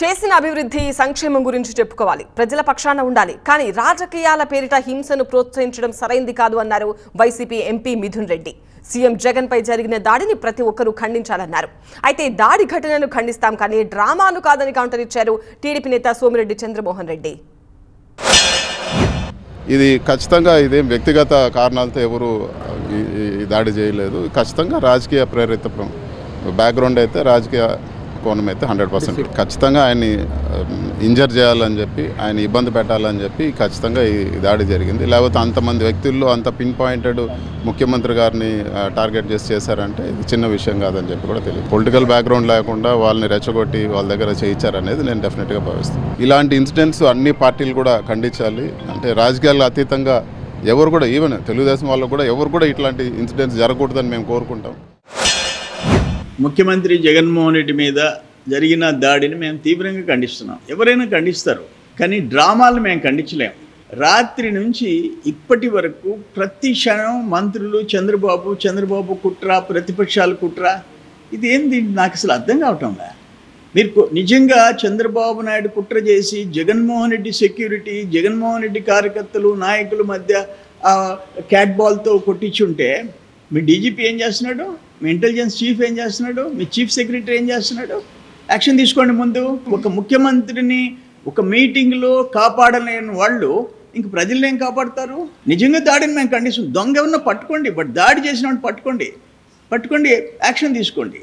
చేసిన అభివృద్ధి సంక్షేమం గురించి చెప్పుకోవాలి, ప్రజల పక్షాన ఉండాలి. కానీ రాజకీయాల పేరిట హింసను ప్రోత్సహించడం సరైంది కాదు అన్నారు వైసీపీ ఎంపీ మిథున్ రెడ్డి. సీఎం జగన్ పై జరిగిన దాడిని ప్రతి ఒక్కరూ ఖండించాలన్నారు. అయితే దాడి ఘటనను ఖండిస్తాం కానీ డ్రామాను కాదని కౌంటర్ ఇచ్చారు టీడీపీ నేత సోమిరెడ్డి చంద్రమోహన్ రెడ్డి. ఇది ఖచ్చితంగా ఇదేం వ్యక్తిగత కారణాలతో ఎవరు ఈ దాడి చేయలేదు. ఖచ్చితంగా రాజకీయ ప్రేరిత బ్యాక్గ్రౌండ్ అయితే, రాజకీయ కోణం అయితే 100% ఖచ్చితంగా ఆయన్ని ఇంజర్ చేయాలని చెప్పి, ఆయన ఇబ్బంది పెట్టాలని చెప్పి ఖచ్చితంగా ఈ దాడి జరిగింది. లేకపోతే అంతమంది వ్యక్తుల్లో అంత పిన్ పాయింటెడ్ ముఖ్యమంత్రి గారిని టార్గెట్ చేశారంటే ఇది చిన్న విషయం కాదని చెప్పి కూడా తెలియదు. పొలిటికల్ బ్యాక్గ్రౌండ్ లేకుండా వాళ్ళని రెచ్చగొట్టి వాళ్ళ దగ్గర చేయించారనేది నేను డెఫినెట్గా భావిస్తాను. ఇలాంటి ఇన్సిడెంట్స్ అన్ని పార్టీలు కూడా ఖండించాలి. అంటే రాజకీయాలకు అతీతంగా ఎవరు కూడా, ఈవెన్ తెలుగుదేశం వాళ్ళు కూడా ఎవరు కూడా ఇట్లాంటి ఇన్సిడెంట్స్ జరగకూడదని మేము కోరుకుంటాం. ముఖ్యమంత్రి జగన్మోహన్ రెడ్డి మీద జరిగిన దాడిని మేము తీవ్రంగా ఖండిస్తున్నాం. ఎవరైనా ఖండిస్తారు, కానీ డ్రామాలు మేము ఖండించలేం. రాత్రి నుంచి ఇప్పటి వరకు ప్రతి క్షణం మంత్రులు చంద్రబాబు కుట్ర, ప్రతిపక్షాలు కుట్ర, ఇది ఏంది నాకు అసలు అర్థం కావటంలా. మీరు నిజంగా చంద్రబాబు నాయుడు కుట్ర చేసి జగన్మోహన్ రెడ్డి సెక్యూరిటీ, జగన్మోహన్ రెడ్డి కార్యకర్తలు నాయకుల మధ్య క్యాట్ బాల్తో కొట్టించుంటే మీ డీజీపీ ఏం చేస్తున్నాడు, మీ ఇంటెలిజెన్స్ చీఫ్ ఏం చేస్తున్నాడు, మీ చీఫ్ సెక్రటరీ ఏం చేస్తున్నాడు? యాక్షన్ తీసుకోండి. ముందు ఒక ముఖ్యమంత్రిని ఒక మీటింగ్లో కాపాడలేని వాళ్ళు ఇంక ప్రజలను ఏం కాపాడతారు? నిజంగా దాడిని మేము ఖండిస్తున్నాం. దొంగ ఎవరన్నా పట్టుకోండి, బట్ దాడి చేసిన వాడిని పట్టుకోండి, యాక్షన్ తీసుకోండి.